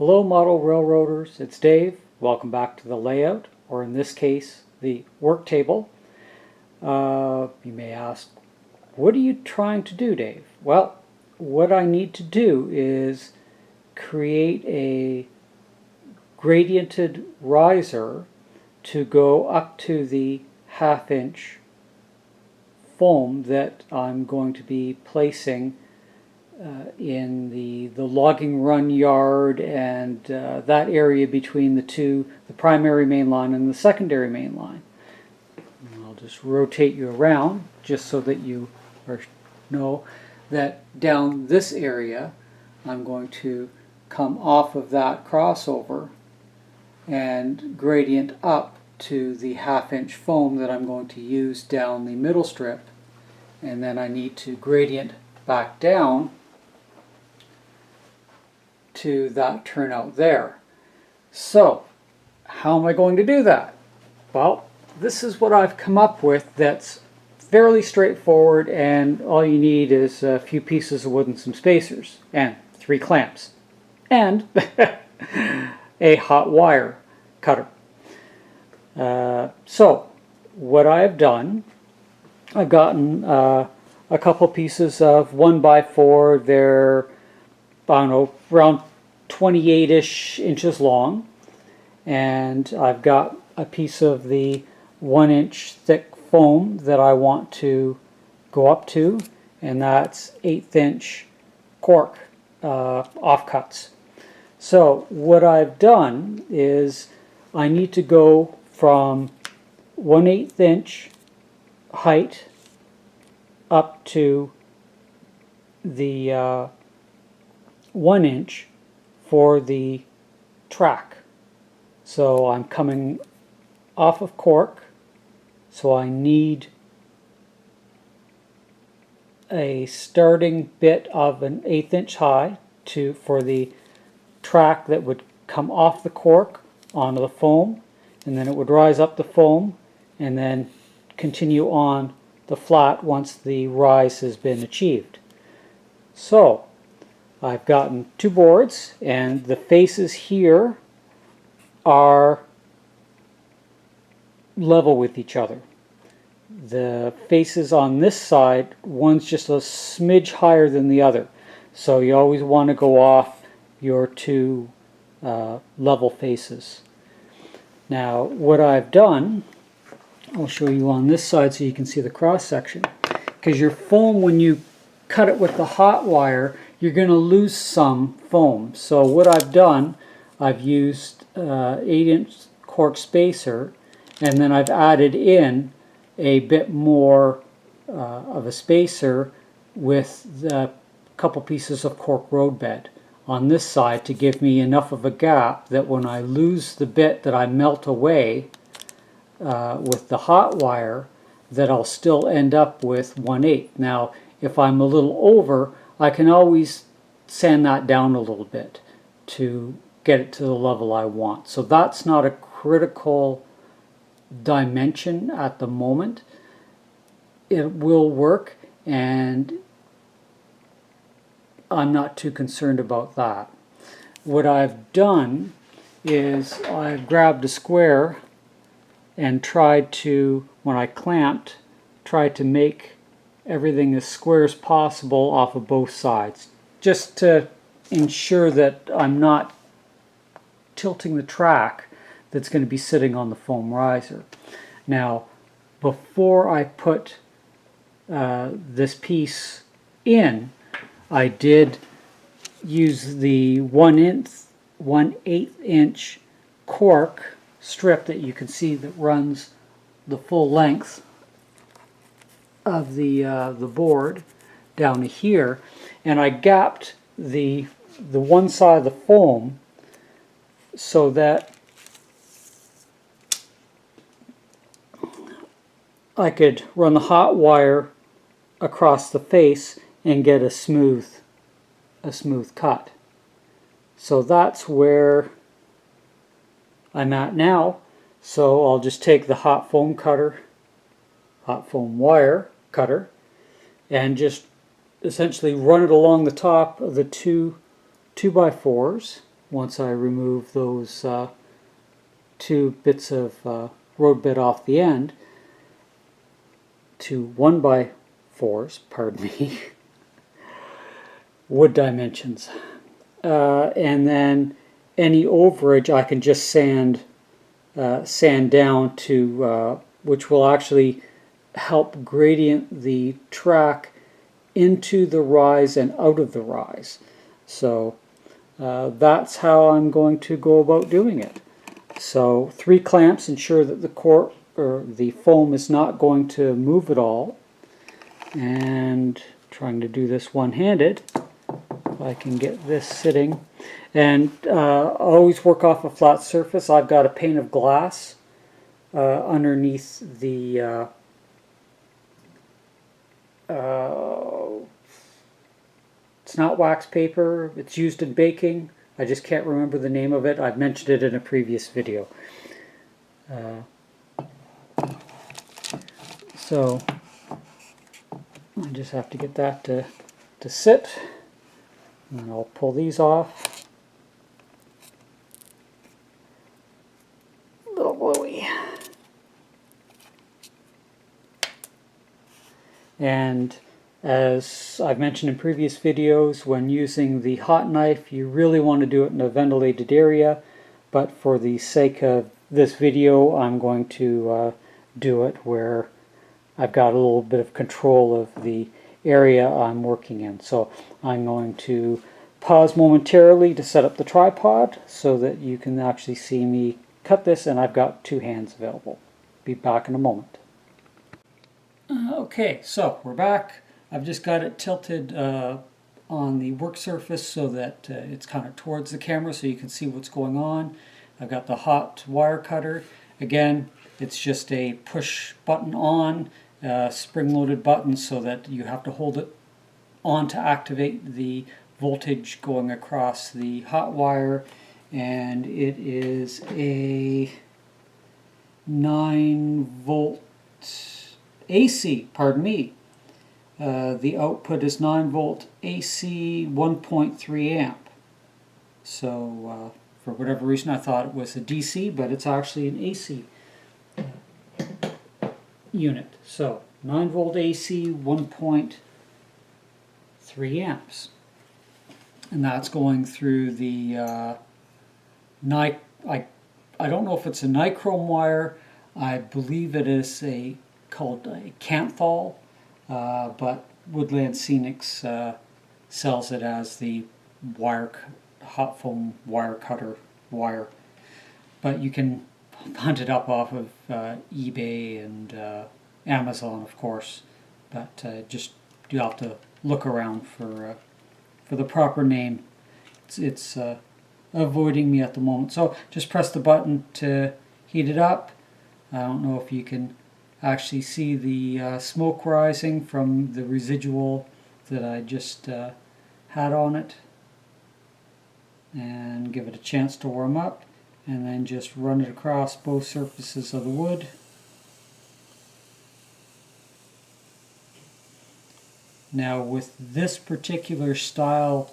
Hello model railroaders, it's Dave. Welcome back to the layout, or in this case, the work table. You may ask, what are you trying to do, Dave? Well, what I need to do is create a gradiented riser to go up to the 1/2 inch foam that I'm going to be placing in the logging run yard and that area between the primary main line and the secondary main line. And I'll just rotate you around just so that you know that down this area I'm going to come off of that crossover and gradient up to the 1/2 inch foam that I'm going to use down the middle strip, and then I need to gradient back down to that turnout there. So how am I going to do that? Well, this is what I've come up with that's fairly straightforward, and all you need is a few pieces of wood and some spacers and 3 clamps and a hot wire cutter. So what I've done, I've gotten a couple pieces of 1x4. They're, I don't know, around 28-ish inches long, and I've got a piece of the 1 inch thick foam that I want to go up to, and that's 1/8 inch cork offcuts. So what I've done is I need to go from 1/8 inch height up to the 1 inch for the track. So I'm coming off of cork, so I need a starting bit of an 1/8 inch high for the track that would come off the cork onto the foam, and then it would rise up the foam and then continue on the flat once the rise has been achieved. So I've gotten 2 boards, and the faces here are level with each other. The faces on this side, one's just a smidge higher than the other, so you always want to go off your 2 level faces. Now what I've done, I'll show you on this side so you can see the cross section, because your foam, when you cut it with the hot wire, you're going to lose some foam. So what I've done, I've used 8 inch cork spacer, and then I've added in a bit more of a spacer with a couple pieces of cork roadbed on this side to give me enough of a gap that when I lose the bit that I melt away with the hot wire, that I'll still end up with 1/8. Now if I'm a little over, I can always sand that down a little bit to get it to the level I want. So that's not a critical dimension at the moment. It will work, and I'm not too concerned about that. What I've done is I've grabbed a square and tried to, when I clamped, tried to make everything as square as possible off of both sides, just to ensure that I'm not tilting the track that's going to be sitting on the foam riser. Now before I put this piece in, I did use the 1/8 inch cork strip that you can see that runs the full length of the board down to here, and I gapped the one side of the foam so that I could run the hot wire across the face and get a smooth cut. So that's where I'm at now. So I'll just take the hot foam wire cutter, and just essentially run it along the top of the two 2x4s once I remove those two bits of roadbed off the end to 1x4s, pardon me, wood dimensions. And then any overage I can just sand down to, which will actually help gradient the track into the rise and out of the rise. So that's how I'm going to go about doing it. So 3 clamps ensure that the cork or the foam is not going to move at all. And trying to do this one-handed, if I can get this sitting. And always work off a flat surface. I've got a pane of glass underneath the it's not wax paper, it's used in baking. I just can't remember the name of it. I've mentioned it in a previous video. So I just have to get that to sit. And I'll pull these off. A little gluey. And as I've mentioned in previous videos, when using the hot knife, you really want to do it in a ventilated area, but for the sake of this video, I'm going to do it where I've got a little bit of control of the area I'm working in. So I'm going to pause momentarily to set up the tripod so that you can actually see me cut this, and I've got 2 hands available. Be back in a moment. Okay, so we're back. I've just got it tilted on the work surface so that it's kind of towards the camera so you can see what's going on. I've got the hot wire cutter. Again, it's just a push button on, spring-loaded button, so that you have to hold it on to activate the voltage going across the hot wire. And it is a 9-volt AC, pardon me. The output is 9-volt AC 1.3 amp. So for whatever reason I thought it was a DC, but it's actually an AC unit. So 9-volt AC 1.3 amps. And that's going through the I don't know if it's a nichrome wire. I believe it is called a Kanthal. But Woodland Scenics sells it as the hot foam wire cutter wire. But you can hunt it up off of eBay and Amazon, of course. But just you have to look around for the proper name. It's avoiding me at the moment. So just press the button to heat it up. I don't know if you can actually see the smoke rising from the residual that I just had on it, and give it a chance to warm up, and then just run it across both surfaces of the wood. Now with this particular style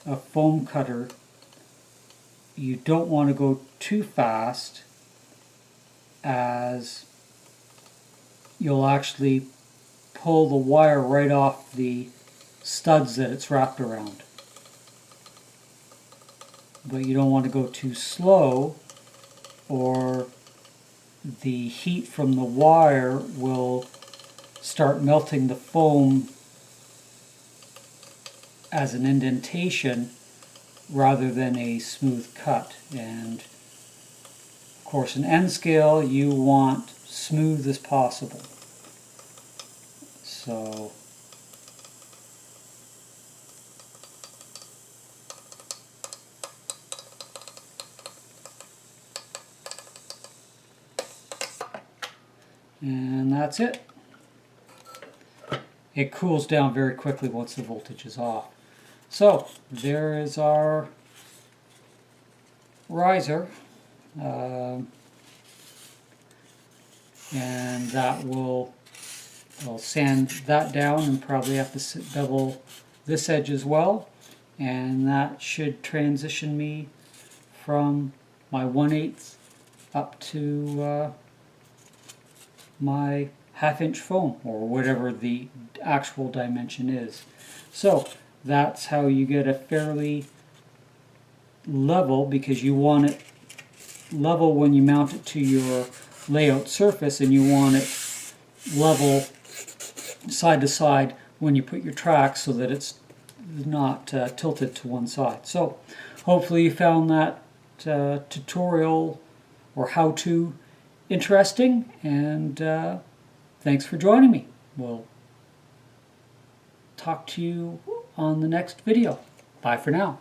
of foam cutter, you don't want to go too fast, as you'll actually pull the wire right off the studs that it's wrapped around. But you don't want to go too slow, or the heat from the wire will start melting the foam as an indentation rather than a smooth cut. And of course, in N scale, you want smooth as possible. So and that's it. It cools down very quickly once the voltage is off. So there is our riser. And that I'll sand that down, and probably have to bevel this edge as well, and that should transition me from my 1/8 up to my 1/2 inch foam, or whatever the actual dimension is. So that's how you get a fairly level, because you want it level when you mount it to your layout surface, and you want it level side to side when you put your tracks, so that it's not tilted to one side. So hopefully you found that tutorial or how-to interesting, and thanks for joining me. We'll talk to you on the next video. Bye for now.